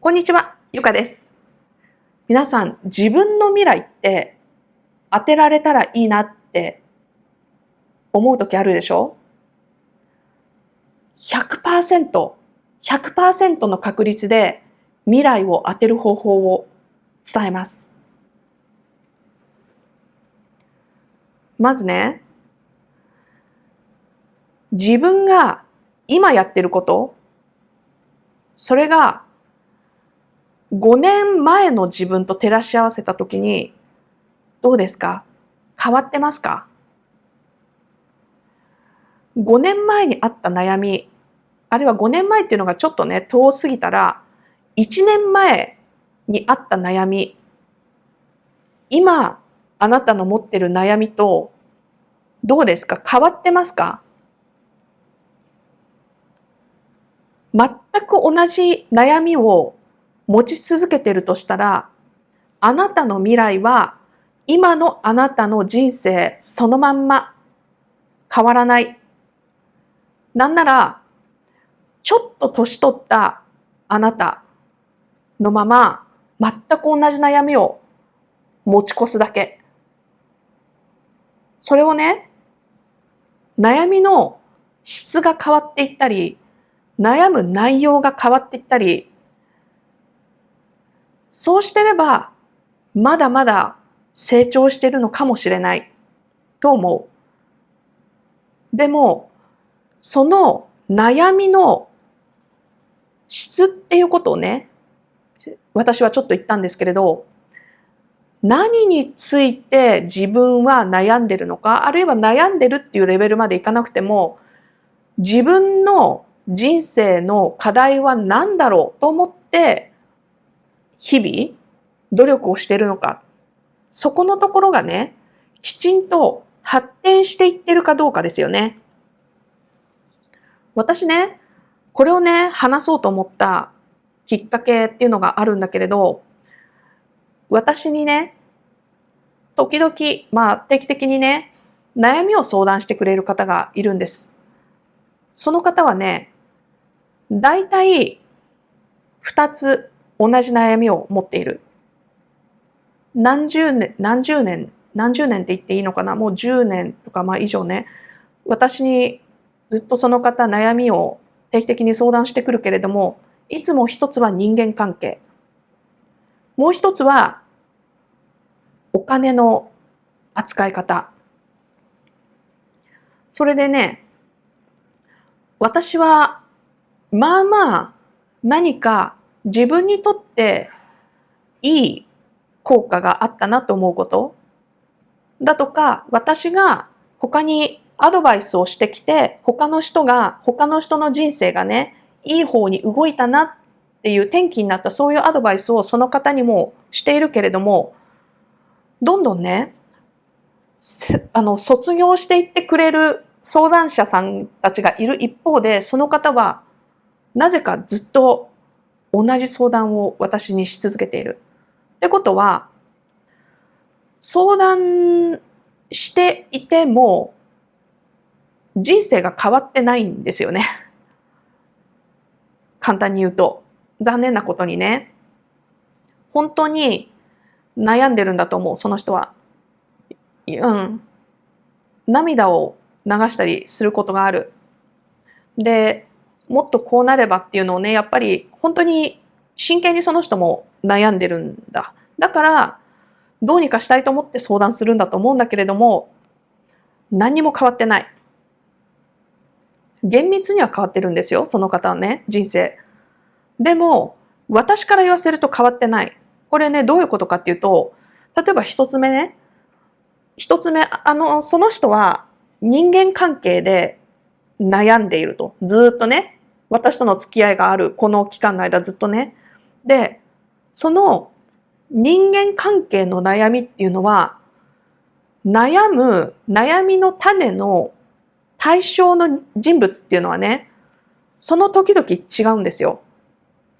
こんにちは、ゆかです。皆さん、自分の未来って当てられたらいいなって思うときあるでしょ？ 100%、100% の確率で未来を当てる方法を伝えます。まずね、自分が今やってること、それが5年前の自分と照らし合わせたときにどうですか？変わってますか？5年前にあった悩み、あるいは5年前っていうのがちょっとね、遠すぎたら、1年前にあった悩み、今あなたの持ってる悩みとどうですか？変わってますか？全く同じ悩みを持ち続けてるとしたら、あなたの未来は今のあなたの人生そのまんま変わらない。なんなら、ちょっと年取ったあなたのまま全く同じ悩みを持ち越すだけ。それをね、悩みの質が変わっていったり、悩む内容が変わっていったり、そうしてれば、まだまだ成長しているのかもしれないと思う。でも、その悩みの質っていうことをね、私はちょっと言ったんですけれど、何について自分は悩んでるのか、あるいは悩んでるっていうレベルまでいかなくても、自分の人生の課題は何だろうと思って日々努力をしているのか。そこのところがね、きちんと発展していってるかどうかですよね。私ね、これをね、話そうと思ったきっかけっていうのがあるんだけれど、私にね、時々、定期的にね、悩みを相談してくれる方がいるんです。その方はね、だいたい2つ同じ悩みを持っている。何十年って言っていいのかな、もう10年とか以上ね、私にずっとその方悩みを定期的に相談してくるけれども、いつも一つは人間関係。もう一つはお金の扱い方。それでね、私は何か自分にとっていい効果があったなと思うことだとか、私が他にアドバイスをしてきて、他の人の人生がね、いい方に動いたなっていう転機になったそういうアドバイスをその方にもしているけれども、どんどんね、卒業していってくれる相談者さんたちがいる一方で、その方はなぜかずっと同じ相談を私にし続けている。ってことは、相談していても人生が変わってないんですよね。簡単に言うと。残念なことにね。本当に悩んでるんだと思う、その人は。うん。涙を流したりすることがある。で、もっとこうなればっていうのをね、やっぱり本当に真剣にその人も悩んでるんだ。だから、どうにかしたいと思って相談するんだと思うんだけれども、何にも変わってない。厳密には変わってるんですよ、その方はね、人生。でも、私から言わせると変わってない。これね、どういうことかっていうと、例えば一つ目ね、一つ目、その人は人間関係で悩んでいると。ずっとね、私との付き合いがあるこの期間の間ずっとね。で、その人間関係の悩みっていうのは、悩みの種の対象の人物っていうのはね、その時々違うんですよ。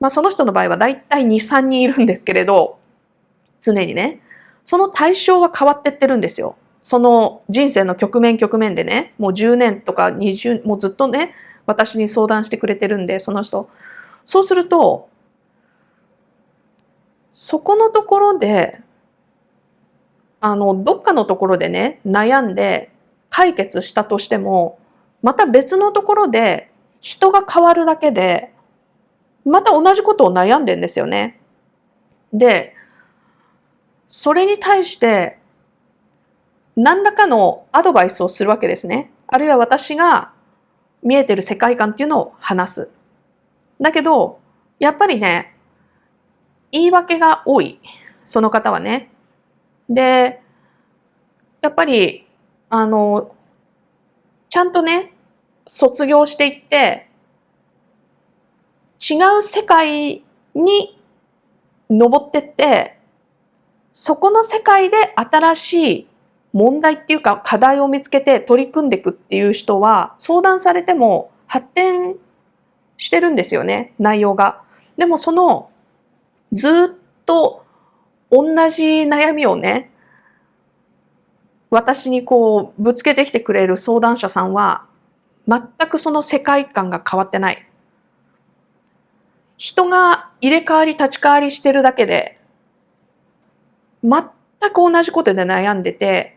その人の場合はだいたい2、3人いるんですけれど、常にね、その対象は変わってってるんですよ。その人生の局面局面でね、もう10年とか20、もうずっとね、私に相談してくれてるんで、その人。そうすると、そこのところで、どっかのところでね、悩んで解決したとしても、また別のところで人が変わるだけで、また同じことを悩んでんですよね。で、それに対して何らかのアドバイスをするわけですね。あるいは私が見えてる世界観っていうのを話す。だけど、やっぱりね、言い訳が多い。その方はね。で、やっぱり、ちゃんとね、卒業していって、違う世界に登ってって、そこの世界で新しい問題っていうか課題を見つけて取り組んでいくっていう人は、相談されても発展してるんですよね、内容が。でもその、ずっと同じ悩みをね、私にこうぶつけてきてくれる相談者さんは、全くその世界観が変わってない。人が入れ替わり立ち替わりしてるだけで、全く同じことで悩んでて、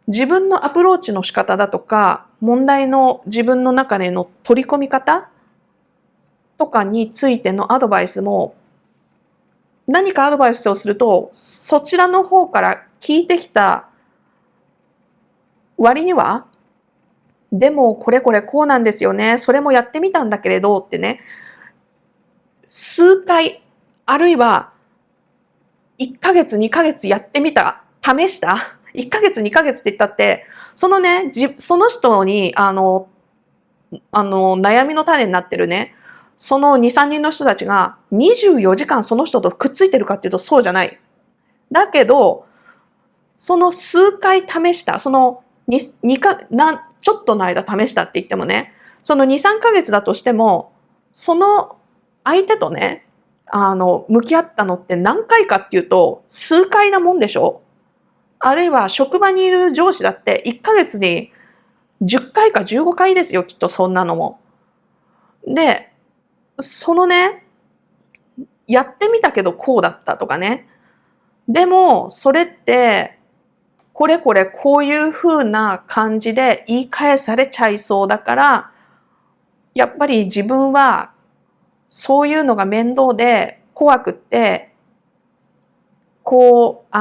自分のアプローチの仕方だとか、問題の自分の中での取り込み方とかについてのアドバイスも、何かアドバイスをすると、そちらの方から聞いてきた割には、でもこれこれこうなんですよね。それもやってみたんだけれどってね、数回、あるいは1ヶ月、2ヶ月やってみた、試した。1ヶ月、2ヶ月って言ったって、そのね、その人に、悩みの種になってるね、その2、3人の人たちが24時間その人とくっついてるかっていうとそうじゃない。だけど、その数回試した、そのちょっとの間試したって言ってもね、その2、3ヶ月だとしても、その相手とね、向き合ったのって何回かっていうと、数回なもんでしょ。あるいは職場にいる上司だって1ヶ月に10回か15回ですよ、きっとそんなのも。で、そのね、やってみたけどこうだったとかね。でも、それって、これこれこういう風な感じで言い返されちゃいそうだから、やっぱり自分はそういうのが面倒で怖くって、こう、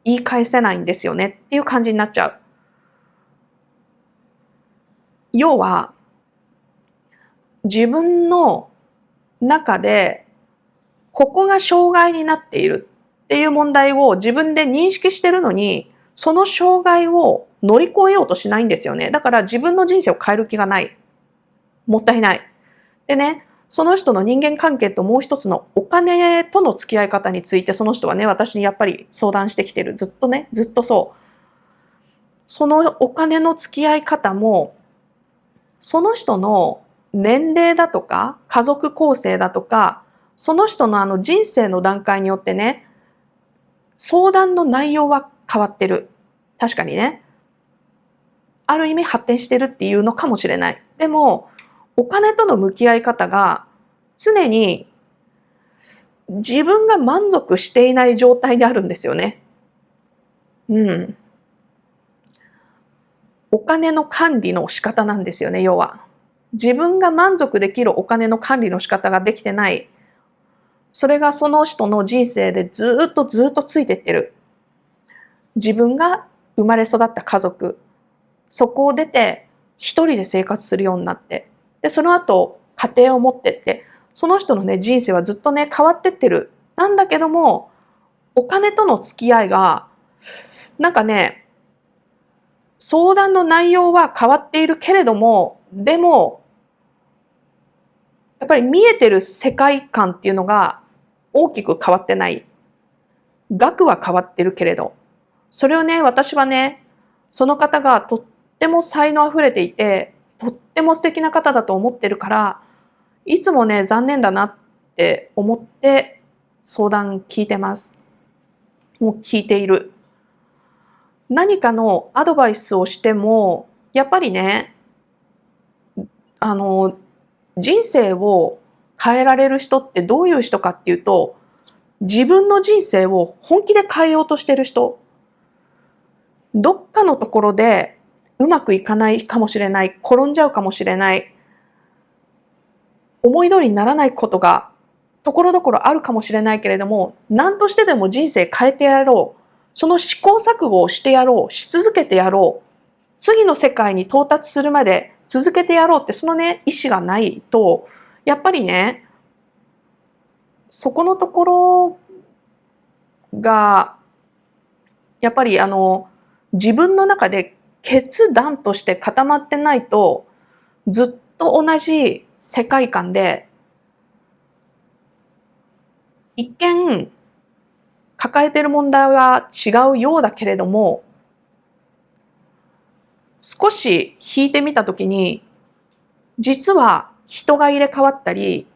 言い返せないんですよねっていう感じになっちゃう。要は、自分の中で、ここが障害になっているっていう問題を自分で認識してるのに、その障害を乗り越えようとしないんですよね。だから自分の人生を変える気がない。もったいない。でね、その人の人間関係ともう一つのお金との付き合い方についてその人はね、私にやっぱり相談してきてる。ずっとね、ずっとそう。そのお金の付き合い方も、その人の年齢だとか、家族構成だとか、その人の人生の段階によってね、相談の内容は変わってる。確かにね。ある意味発展してるっていうのかもしれない。でも、お金との向き合い方が常に自分が満足していない状態であるんですよね。うん。お金の管理の仕方なんですよね、要は。自分が満足できるお金の管理の仕方ができてない。それがその人の人生でずっとずっとついてってる。自分が生まれ育った家族、そこを出て一人で生活するようになって、で、その後家庭を持ってって、その人のね、人生はずっとね、変わってってる。なんだけども、お金との付き合いが、なんかね、相談の内容は変わっているけれども、でも、やっぱり見えてる世界観っていうのが大きく変わってない。額は変わってるけれど。それをね、私はね、その方がとっても才能あふれていて、とっても素敵な方だと思ってるから、いつもね、残念だなって思って相談聞いてます。もう聞いている。何かのアドバイスをしても、やっぱりね、あの、人生を変えられる人ってどういう人かっていうと、自分の人生を本気で変えようとしてる人、どっかのところでうまくいかないかもしれない、転んじゃうかもしれない、思い通りにならないことがところどころあるかもしれないけれども、何としてでも人生変えてやろう。その試行錯誤をしてやろう。し続けてやろう。次の世界に到達するまで続けてやろうって、そのね、意志がないと、やっぱりね、そこのところが、やっぱり自分の中で決断として固まってないと、ずっと同じ世界観で、一見抱えている問題は違うようだけれども、少し引いてみたときに、実は人が入れ替わったり、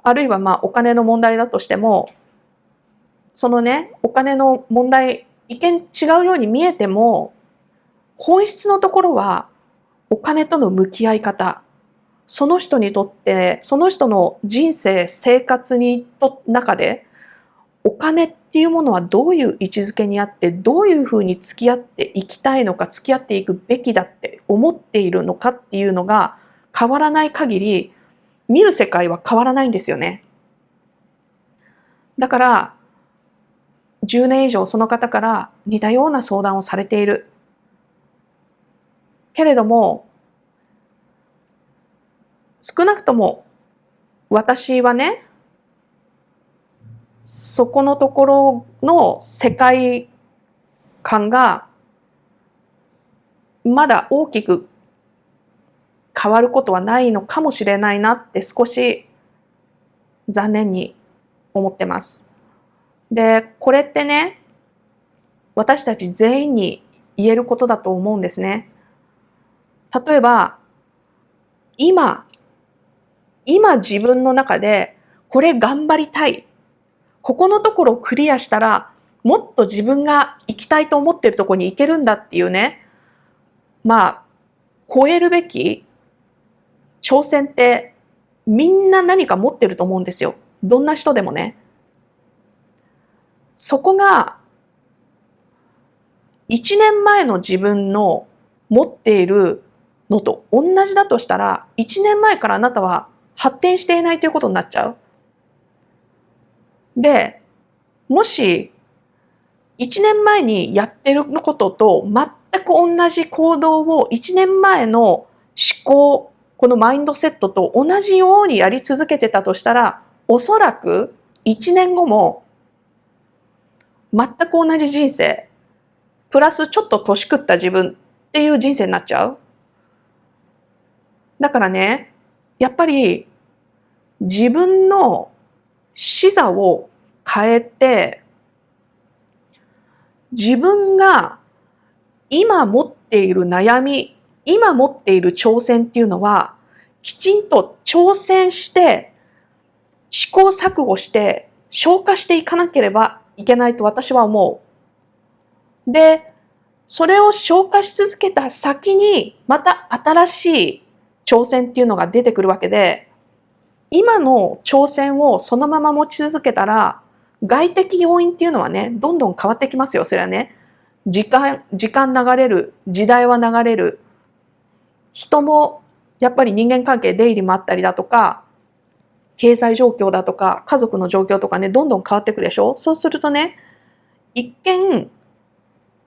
あるいはお金の問題だとしても、そのね、お金の問題、一見違うように見えても、本質のところはお金との向き合い方、その人にとって、その人の人生、生活中で、お金っていうものはどういう位置づけにあって、どういうふうに付き合っていきたいのか、付き合っていくべきだって思っているのかっていうのが変わらない限り、見る世界は変わらないんですよね。だから、10年以上その方から似たような相談をされている。けれども、少なくとも私はね、そこのところの世界観がまだ大きく変わることはないのかもしれないなって少し残念に思ってます。で、これってね、私たち全員に言えることだと思うんですね。例えば、今自分の中でこれ頑張りたい。ここのところをクリアしたら、もっと自分が行きたいと思っているところに行けるんだっていうね、超えるべき挑戦ってみんな何か持ってると思うんですよ。どんな人でもね。そこが1年前の自分の持っているのと同じだとしたら、1年前からあなたは発展していないということになっちゃう。で、もし1年前にやってることと全く同じ行動を1年前の思考、このマインドセットと同じようにやり続けてたとしたら、おそらく1年後も全く同じ人生、プラスちょっと年食った自分っていう人生になっちゃう。だからね、やっぱり自分の視座を変えて、自分が今持っている悩み、今持っている挑戦っていうのは、きちんと挑戦して、試行錯誤して、消化していかなければいけないと私は思う。で、それを消化し続けた先に、また新しい挑戦っていうのが出てくるわけで、今の挑戦をそのまま持ち続けたら、外的要因っていうのはね、どんどん変わってきますよ、それはね。時間流れる、時代は流れる。人も、やっぱり人間関係出入りもあったりだとか、経済状況だとか、家族の状況とかね、どんどん変わっていくでしょ。そうするとね、一見、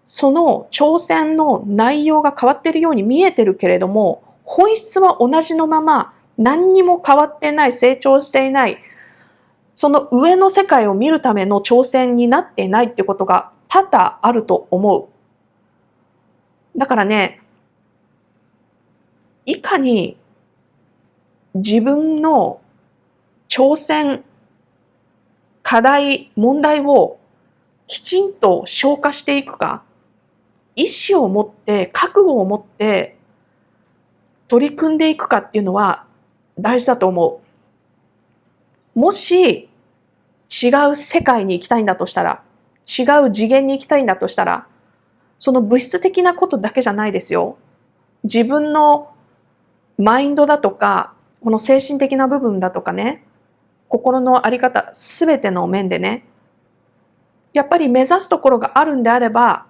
その挑戦の内容が変わっているように見えてるけれども、本質は同じのまま、何にも変わってない、成長していない、その上の世界を見るための挑戦になっていないってことが多々あると思う。だからね、いかに自分の挑戦、課題、問題をきちんと消化していくか、意志を持って、覚悟を持って取り組んでいくかっていうのは大事だと思う。もし違う世界に行きたいんだとしたら、違う次元に行きたいんだとしたら、その物質的なことだけじゃないですよ。自分のマインドだとか、この精神的な部分だとかね、心の在り方、すべての面でね、やっぱり目指すところがあるんであれば、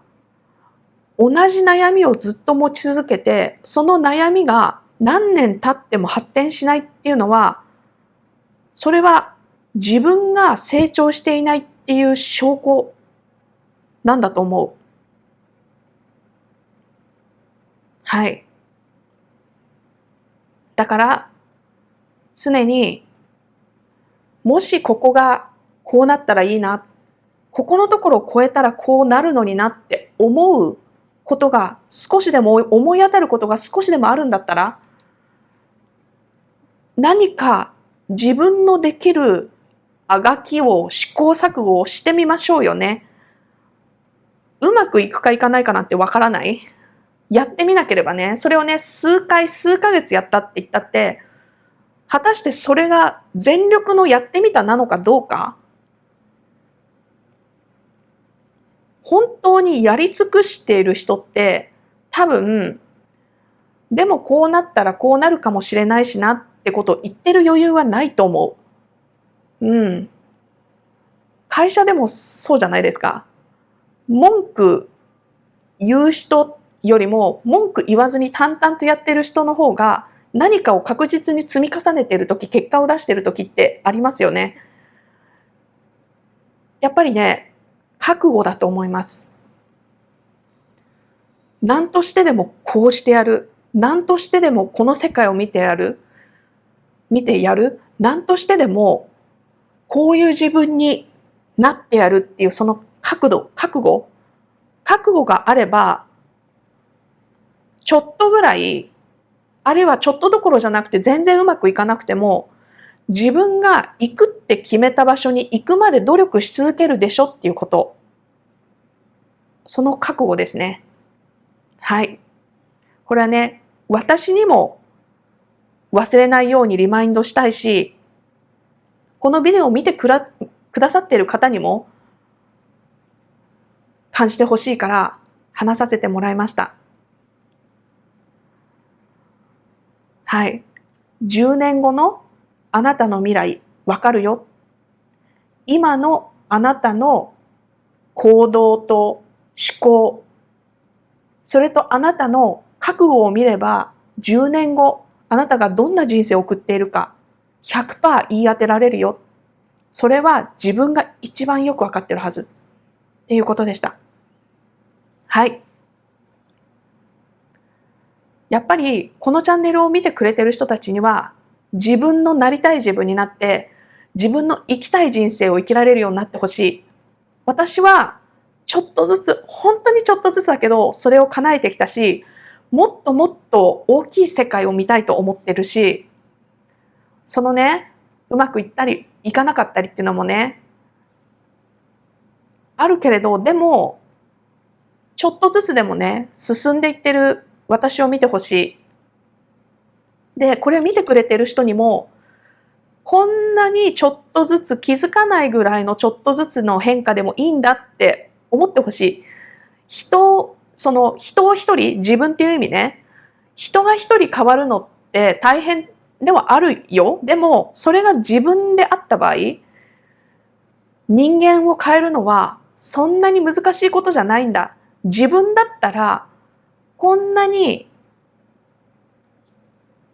同じ悩みをずっと持ち続けて、その悩みが何年経っても発展しないっていうのは、それは自分が成長していないっていう証拠なんだと思う。はい。だから、常に、もしここがこうなったらいいな、ここのところを超えたらこうなるのになって思うことが少しでも思い当たることが少しでもあるんだったら、何か自分のできるあがきを試行錯誤をしてみましょうよね。うまくいくかいかないかなんてわからない。やってみなければね、それをね、数回、数ヶ月やったって言ったって、果たしてそれが全力のやってみたなのかどうか、本当にやり尽くしている人って、多分、でもこうなったらこうなるかもしれないしなってことを言ってる余裕はないと思う。うん。会社でもそうじゃないですか。文句言う人よりも文句言わずに淡々とやってる人の方が何かを確実に積み重ねてるとき、結果を出してるときってありますよね。やっぱりね、覚悟だと思います。何としてでもこうしてやる。何としてでもこの世界を見てやる。見てやる。何としてでもこういう自分になってやるっていうその覚悟があれば、ちょっとぐらい、あるいはちょっとどころじゃなくて全然うまくいかなくても、自分が行くって決めた場所に行くまで努力し続けるでしょっていうこと。その覚悟ですね。はい。これはね、私にも忘れないようにリマインドしたいし、このビデオを見てくださっている方にも感じてほしいから話させてもらいました。はい。10年後のあなたの未来、わかるよ。今のあなたの行動と思考、それとあなたの覚悟を見れば、10年後、あなたがどんな人生を送っているか、100% 言い当てられるよ。それは自分が一番よくわかってるはず。っていうことでした。はい。やっぱり、このチャンネルを見てくれてる人たちには、自分のなりたい自分になって、自分の生きたい人生を生きられるようになってほしい。私は、ちょっとずつ、本当にちょっとずつだけど、それを叶えてきたし、もっともっと大きい世界を見たいと思ってるし、そのね、うまくいったり、いかなかったりっていうのもね、あるけれど、でも、ちょっとずつでもね、進んでいってる私を見てほしい。で、これを見てくれてる人にも、こんなにちょっとずつ気づかないぐらいのちょっとずつの変化でもいいんだって思ってほしい。人を一人、自分っていう意味ね、人が一人変わるのって大変ではあるよ。でも、それが自分であった場合、人間を変えるのはそんなに難しいことじゃないんだ。自分だったら、こんなに、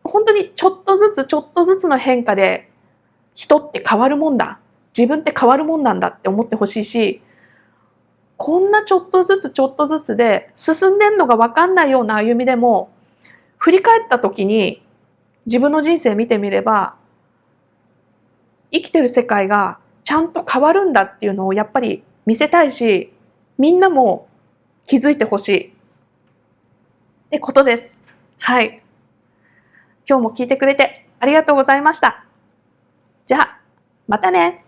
本当にちょっとずつちょっとずつの変化で人って変わるもんだ。自分って変わるもんなんだって思ってほしいし、こんなちょっとずつちょっとずつで進んでんのがわかんないような歩みでも、振り返った時に自分の人生見てみれば、生きてる世界がちゃんと変わるんだっていうのをやっぱり見せたいし、みんなも気づいてほしいってことです。はい。今日も聞いてくれてありがとうございました。じゃあ、またね。